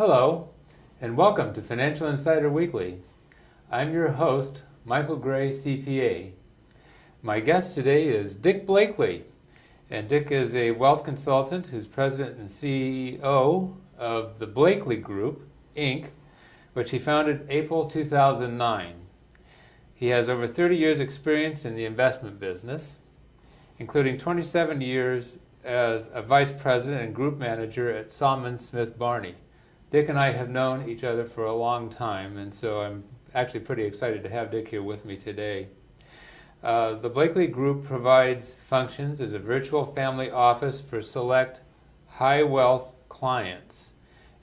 Hello, and welcome to Financial Insider Weekly. I'm your host, Michael Gray, CPA. My guest today is Dick Blakely, and Dick is a wealth consultant who's president and CEO of the Blakely Group, Inc., which he founded April 2009. He has over 30 years experience in the investment business, including 27 years as a vice president and group manager at Salmon Smith Barney. Dick and I have known each other for a long time, and so I'm actually pretty excited to have Dick here with me today. The Blakely Group provides functions as a virtual family office for select high-wealth clients.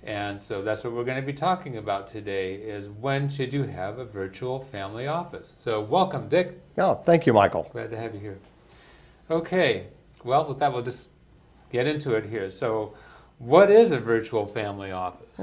And so that's what we're going to be talking about today, is when should you have a virtual family office. So welcome, Dick. Oh, thank you, Michael. Glad to have you here. Okay, well, with that, we'll just get into it here. So what is a virtual family office?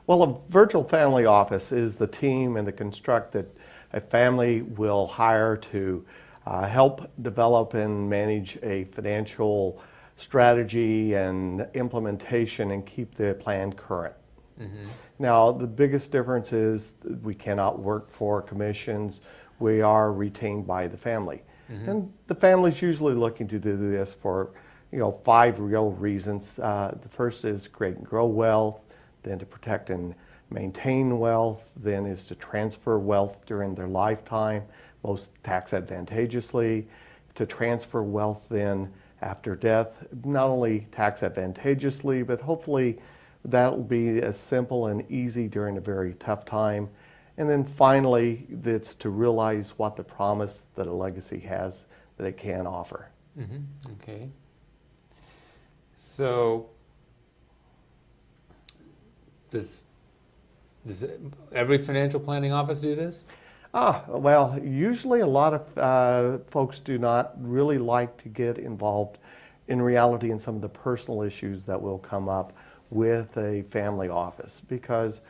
Well, a virtual family office is the team and the construct that a family will hire to help develop and manage a financial strategy and implementation and keep the plan current. Mm-hmm. Now, the biggest difference is we cannot work for commissions. We are retained by the family. Mm-hmm. And the family's usually looking to do this for 5 real reasons. The first is create and grow wealth, then to protect and maintain wealth, then is to transfer wealth during their lifetime, most tax advantageously, to transfer wealth then after death, not only tax advantageously, but hopefully that will be as simple and easy during a very tough time. And then finally, it's to realize what the promise that a legacy has that it can offer. Mm-hmm. Okay. So, does every financial planning office do this? Well, usually a lot of folks do not really like to get involved in reality in some of the personal issues that will come up with a family office, because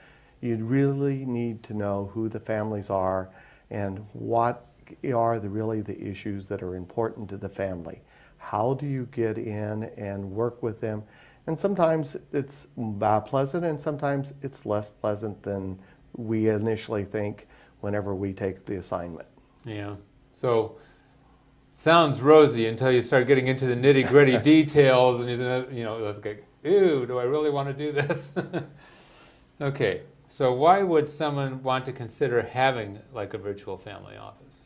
you really need to know who the families are and what are really the issues that are important to the family. How do you get in and work with them? And sometimes it's pleasant and sometimes it's less pleasant than we initially think whenever we take the assignment. Yeah. So, sounds rosy until you start getting into the nitty-gritty details and it's like, ew, do I really want to do this? Okay. So why would someone want to consider having like a virtual family office?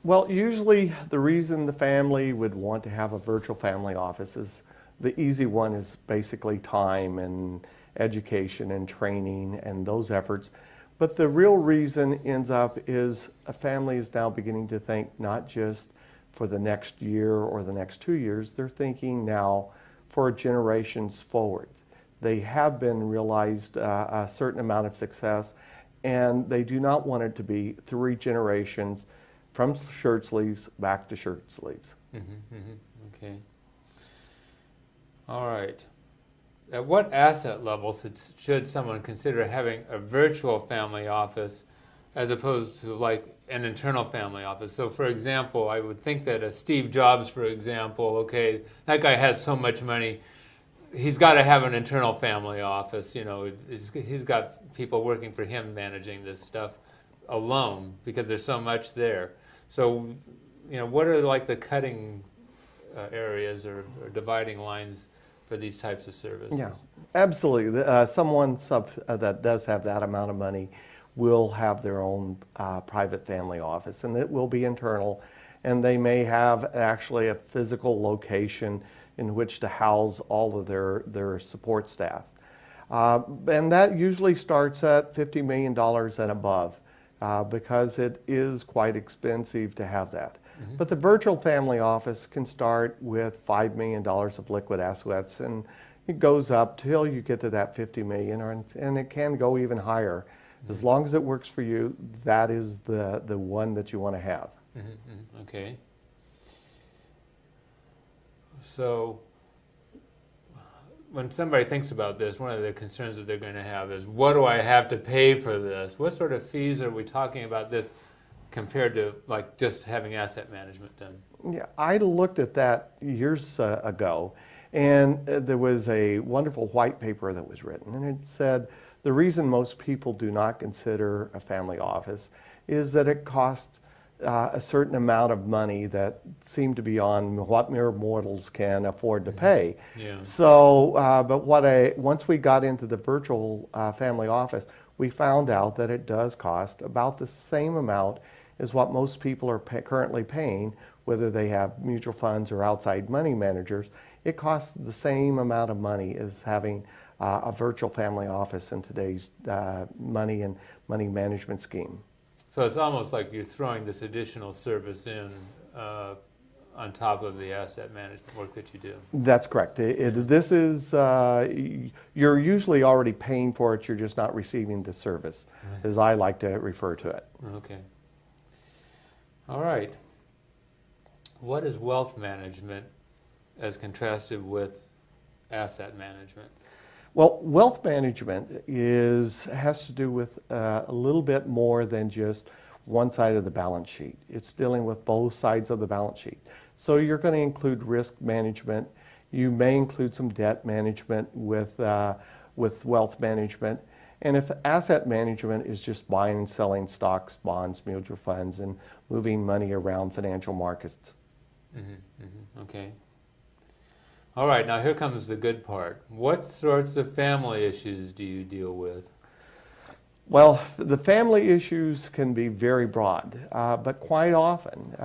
Well, usually the reason the family would want to have a virtual family office is the easy one is basically time and education and training and those efforts. But the real reason ends up is a family is now beginning to think not just for the next year or the next 2 years, they're thinking now for generations forward. They have been realized a certain amount of success, and they do not want it to be 3 generations from shirt sleeves back to shirt sleeves. Mm-hmm, mm-hmm. Okay. All right. At what asset level should someone consider having a virtual family office as opposed to like an internal family office? So for example, I would think that a Steve Jobs, for example, okay, that guy has so much money, he's got to have an internal family office. He's got people working for him managing this stuff alone because there's so much there. So, what are like the cutting areas or dividing lines for these types of services? Yeah, absolutely. Someone that does have that amount of money will have their own private family office, and it will be internal, and they may have actually a physical location in which to house all of their support staff. And that usually starts at $50 million and above because it is quite expensive to have that. Mm-hmm. But the virtual family office can start with $5 million of liquid assets, and it goes up till you get to that $50 million, and it can go even higher. Mm-hmm. As long as it works for you, that is the one that you want to have. Mm-hmm. Okay. So when somebody thinks about this, one of the concerns that they're going to have is, what do I have to pay for this? What sort of fees are we talking about this compared to like just having asset management done? Yeah, I looked at that years ago, And there was a wonderful white paper that was written, and it said the reason most people do not consider a family office is that it costs a certain amount of money that seemed to be beyond what mere mortals can afford to pay. Yeah. So, but once we got into the virtual family office, we found out that it does cost about the same amount as what most people are currently paying, whether they have mutual funds or outside money managers. It costs the same amount of money as having a virtual family office in today's money and money management scheme. So it's almost like you're throwing this additional service in on top of the asset management work that you do. That's correct. This is, you're usually already paying for it, you're just not receiving the service, as I like to refer to it. Okay. All right. What is wealth management as contrasted with asset management? Well, wealth management has to do with a little bit more than just one side of the balance sheet. It's dealing with both sides of the balance sheet. So you're going to include risk management. You may include some debt management with wealth management. And if asset management is just buying and selling stocks, bonds, mutual funds, and moving money around financial markets. Okay. All right, now here comes the good part. What sorts of family issues do you deal with? Well, the family issues can be very broad, but quite often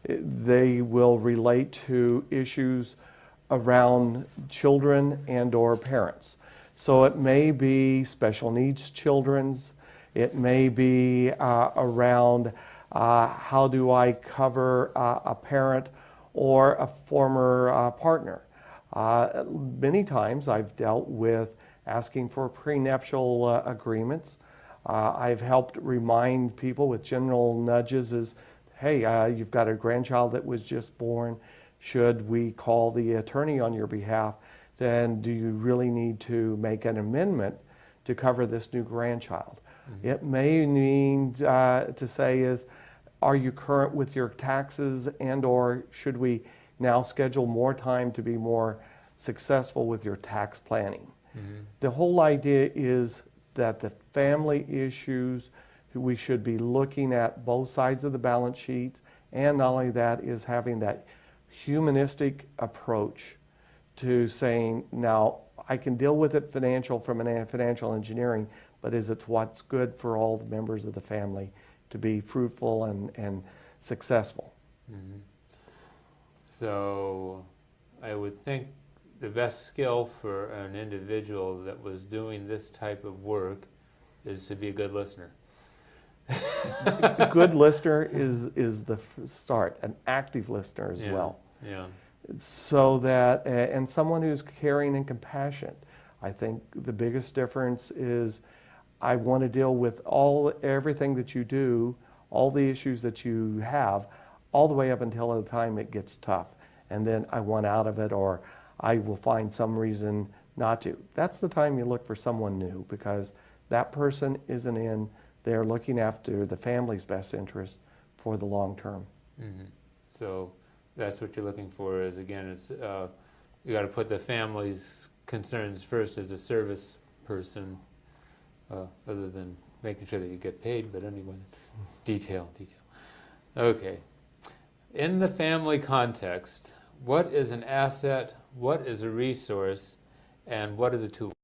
they will relate to issues around children and or parents. So it may be special needs children's, it may be around how do I cover a parent or a former partner. Many times I've dealt with asking for prenuptial agreements. I've helped remind people with general nudges as, hey, you've got a grandchild that was just born. Should we call the attorney on your behalf? Then do you really need to make an amendment to cover this new grandchild? It may mean to say is, are you current with your taxes, and or should we now schedule more time to be more successful with your tax planning? The whole idea is that the family issues, we should be looking at both sides of the balance sheet, and not only that is having that humanistic approach to saying, now I can deal with it from an financial engineering, but is it what's good for all the members of the family to be fruitful and successful? So I would think the best skill for an individual that was doing this type of work is to be a good listener. A good listener is the start, an active listener as well. Yeah. So that, and someone who's caring and compassionate. I think the biggest difference is I want to deal with everything that you do, all the issues that you have, all the way up until the time it gets tough. And then I want out of it, or I will find some reason not to. That's the time you look for someone new, because that person isn't in there looking after the family's best interest for the long term. So that's what you're looking for is, again, it's you got to put the family's concerns first as a service person, other than making sure that you get paid, but anyway, detail. Okay. In the family context, what is an asset, what is a resource, and what is a tool?